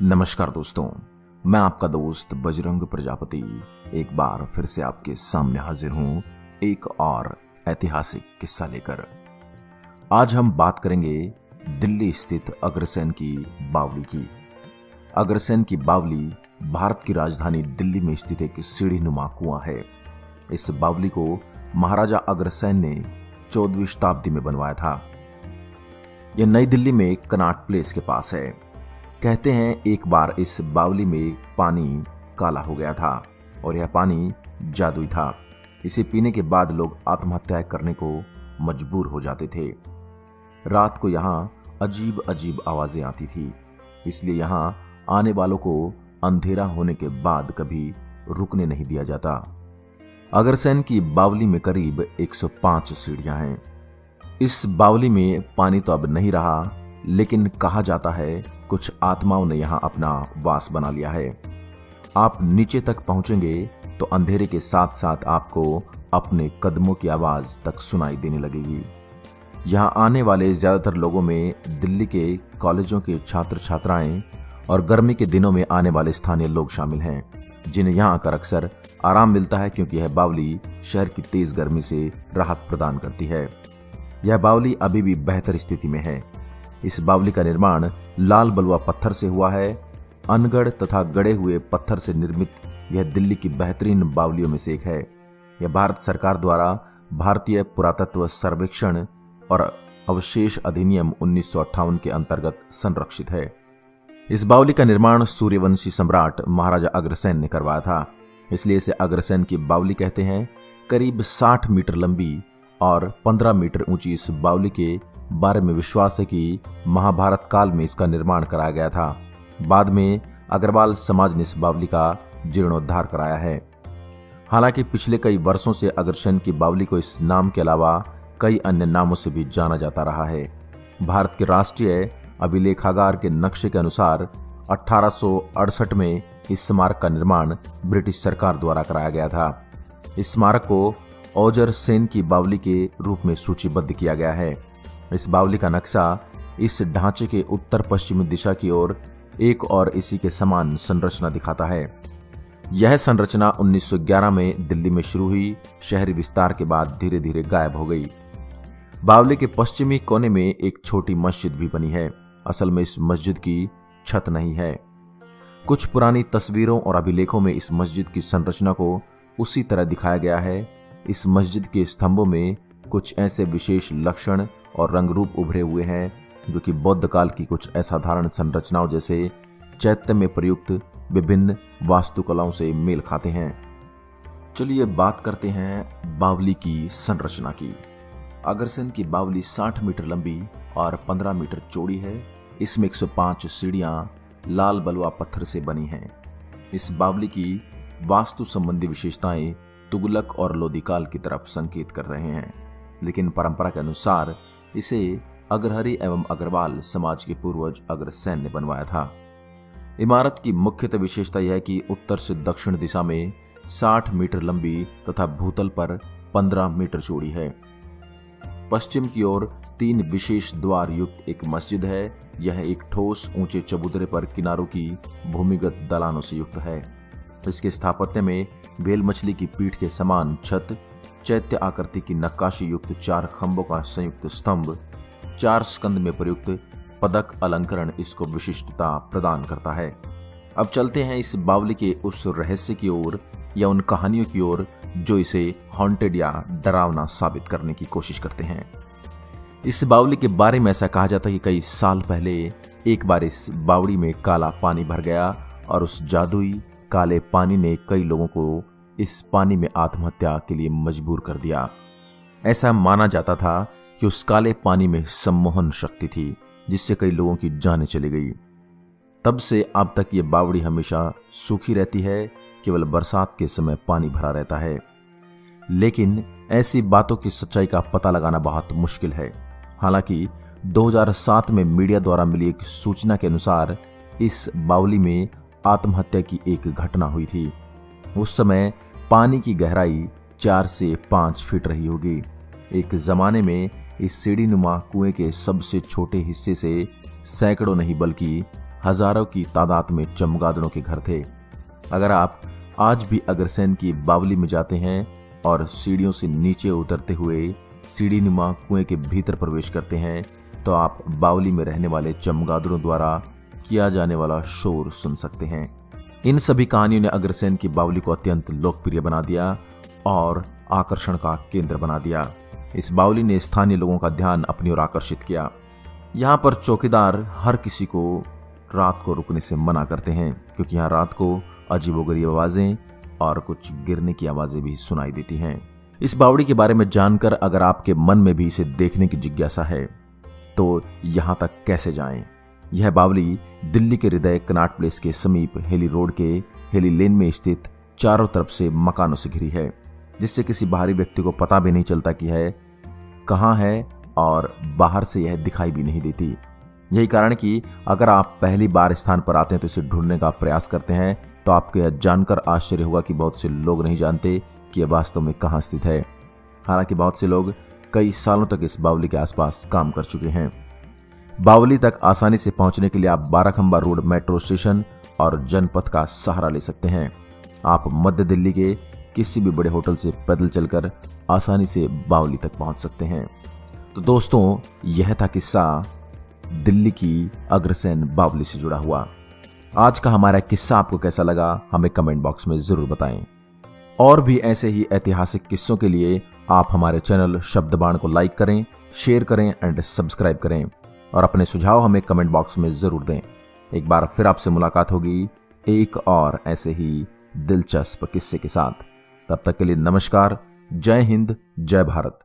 नमस्कार दोस्तों, मैं आपका दोस्त बजरंग प्रजापति एक बार फिर से आपके सामने हाजिर हूं एक और ऐतिहासिक किस्सा लेकर। आज हम बात करेंगे दिल्ली स्थित अग्रसेन की बावली की। अग्रसेन की बावली भारत की राजधानी दिल्ली में स्थित एक सीढ़ीनुमा कुआं है। इस बावली को महाराजा अग्रसेन ने 14वीं शताब्दी में बनवाया था। यह नई दिल्ली में कनॉट प्लेस के पास है। कहते हैं एक बार इस बावली में पानी काला हो गया था और यह पानी जादुई था। इसे पीने के बाद लोग आत्महत्या करने को मजबूर हो जाते थे। रात को यहाँ अजीब अजीब आवाजें आती थी, इसलिए यहाँ आने वालों को अंधेरा होने के बाद कभी रुकने नहीं दिया जाता। अग्रसेन की बावली में करीब 105 सीढ़ियां हैं। इस बावली में पानी तो अब नहीं रहा, लेकिन कहा जाता है कुछ आत्माओं ने यहां अपना वास बना लिया है। आप नीचे तक पहुंचेंगे तो अंधेरे के साथ साथ आपको अपने कदमों की आवाज तक सुनाई देने लगेगी। यहां आने वाले ज्यादातर लोगों में दिल्ली के कॉलेजों के छात्र छात्राएं और गर्मी के दिनों में आने वाले स्थानीय लोग शामिल हैं, जिन्हें यहां आकर अक्सर आराम मिलता है, क्योंकि यह बावली शहर की तेज गर्मी से राहत प्रदान करती है। यह बावली अभी भी बेहतर स्थिति में है। इस बावली का निर्माण लाल बलुआ पत्थर से हुआ है। अनगढ़ तथा गढ़े हुए पत्थर से निर्मित यह दिल्ली की बेहतरीन बावलियों में से एक है। यह भारत सरकार द्वारा भारतीय पुरातत्व सर्वेक्षण और अवशेष अधिनियम 1958 के अंतर्गत संरक्षित है। इस बावली का निर्माण सूर्यवंशी सम्राट महाराजा अग्रसेन ने करवाया था, इसलिए इसे अग्रसेन की बावली कहते हैं। करीब 60 मीटर लंबी और 15 मीटर ऊंची इस बावली के बारे में विश्वास है कि महाभारत काल में इसका निर्माण कराया गया था। बाद में अग्रवाल समाज ने इस बावली का जीर्णोद्धार कराया है। हालांकि पिछले कई वर्षों से अग्रसेन की बावली को इस नाम के अलावा कई अन्य नामों से भी जाना जाता रहा है। भारत के राष्ट्रीय अभिलेखागार के नक्शे के अनुसार 1868 में इस स्मारक का निर्माण ब्रिटिश सरकार द्वारा कराया गया था। इस स्मारक को औजर सेन की बावली के रूप में सूचीबद्ध किया गया है। इस बावली का नक्शा इस ढांचे के उत्तर पश्चिमी दिशा की ओर एक और इसी के समान संरचना दिखाता है। यह संरचना 1911 में दिल्ली में शुरू हुई शहरी विस्तार के बाद धीरे धीरे गायब हो गई। बावली के पश्चिमी कोने में एक छोटी मस्जिद भी बनी है। असल में इस मस्जिद की छत नहीं है। कुछ पुरानी तस्वीरों और अभिलेखों में इस मस्जिद की संरचना को उसी तरह दिखाया गया है। इस मस्जिद के स्तंभों में कुछ ऐसे विशेष लक्षण और रंग रूप उभरे हुए हैं जो कि बौद्ध काल की कुछ असाधारण संरचनाओं जैसे चैत्य में प्रयुक्त विभिन्न वास्तुकलाओं से मेल खाते हैं। चलिए बात करते हैं बावली की संरचना की। अग्रसेन की बावली 60 मीटर लंबी और 15 मीटर चौड़ी है। इसमें 105 सीढ़ियां लाल बलुआ पत्थर से बनी हैं। इस बावली की वास्तु संबंधी विशेषताएं तुगलक और लोदी काल की तरफ संकेत कर रहे हैं, लेकिन परंपरा के अनुसार इसे अग्रहरि एवं अग्रवाल समाज के पूर्वज अग्रसेन ने बनवाया था। इमारत की मुख्यतः विशेषता यह है कि उत्तर से दक्षिण दिशा में 60 मीटर लंबी तथा भूतल पर 15 मीटर चौड़ी है। पश्चिम की ओर 3 विशेष द्वार युक्त एक मस्जिद है। यह एक ठोस ऊंचे चबूतरे पर किनारों की भूमिगत दलानों से युक्त है। इसके स्थापत्य में वेल मछली की पीठ के समान छत, चैत्य आकृति की नक्काशी युक्त 4 खंभों का संयुक्त स्तंभ, 4 स्कंद में प्रयुक्त पदक अलंकरण इसको विशिष्टता प्रदान करता है। अब चलते हैं इस बावली के उस रहस्य की ओर या उन कहानियों की ओर जो इसे हॉन्टेड या डरावना साबित करने की कोशिश करते हैं। इस बावली के बारे में ऐसा कहा जाता है कि कई साल पहले एक बार इस बावड़ी में काला पानी भर गया और उस जादुई काले पानी ने कई लोगों को इस पानी में आत्महत्या के लिए मजबूर कर दिया। ऐसा माना जाता था कि उस काले पानी में सम्मोहन शक्ति थी, जिससे कई लोगों की जानें चली गई। तब से अब तक ये बावड़ी हमेशा सूखी रहती है, केवल बरसात के समय पानी भरा रहता है। लेकिन ऐसी बातों की सच्चाई का पता लगाना बहुत मुश्किल है। हालांकि 2007 में मीडिया द्वारा मिली एक सूचना के अनुसार इस बावली में आत्महत्या की एक घटना हुई थी। उस समय पानी की गहराई 4 से 5 फीट रही होगी। एक जमाने में इस सीढ़ीनुमा कुएं के सबसे छोटे हिस्से से सैकड़ों नहीं बल्कि हजारों की तादाद में चमगादड़ों के घर थे। अगर आप आज भी अग्रसेन की बावली में जाते हैं और सीढ़ियों से नीचे उतरते हुए सीढ़ी नुमा कुएं के भीतर प्रवेश करते हैं तो आप बावली में रहने वाले चमगादड़ों द्वारा किया जाने वाला शोर सुन सकते हैं। इन सभी कहानियों ने अग्रसेन की बावली को अत्यंत लोकप्रिय बना दिया और आकर्षण का केंद्र बना दिया। इस बावली ने स्थानीय लोगों का ध्यान अपनी ओर आकर्षित किया। यहाँ पर चौकीदार हर किसी को रात को रुकने से मना करते हैं, क्योंकि यहाँ रात को अजीबोगरीब आवाजें और कुछ गिरने की आवाजें भी सुनाई देती हैं। इस बावड़ी के बारे में जानकर अगर आपके मन में भी इसे देखने की जिज्ञासा है तो यहाँ तक कैसे जाएं? यह बावली दिल्ली के हृदय कनॉट प्लेस के समीप हेली रोड के हेली लेन में स्थित चारों तरफ से मकानों से घिरी है, जिससे किसी बाहरी व्यक्ति को पता भी नहीं चलता कि यह कहाँ है और बाहर से यह दिखाई भी नहीं देती। यही कारण कि अगर आप पहली बार स्थान पर आते हैं तो इसे ढूंढने का प्रयास करते हैं तो आपको यह जानकर आश्चर्य होगा कि बहुत से लोग नहीं जानते कि यह वास्तव में कहाँ स्थित है। हालांकि बहुत से लोग कई सालों तक इस बावली के आसपास काम कर चुके हैं। बावली तक आसानी से पहुंचने के लिए आप बाराखंबा रोड मेट्रो स्टेशन और जनपथ का सहारा ले सकते हैं। आप मध्य दिल्ली के किसी भी बड़े होटल से पैदल चलकर आसानी से बावली तक पहुंच सकते हैं। तो दोस्तों, यह था किस्सा दिल्ली की अग्रसेन बावली से जुड़ा हुआ। आज का हमारा किस्सा आपको कैसा लगा हमें कमेंट बॉक्स में जरूर बताएं। और भी ऐसे ही ऐतिहासिक किस्सों के लिए आप हमारे चैनल शब्दबाण को लाइक करें, शेयर करें एंड सब्सक्राइब करें और अपने सुझाव हमें कमेंट बॉक्स में जरूर दें। एक बार फिर आपसे मुलाकात होगी एक और ऐसे ही दिलचस्प किस्से के साथ। तब तक के लिए नमस्कार, जय हिंद, जय भारत।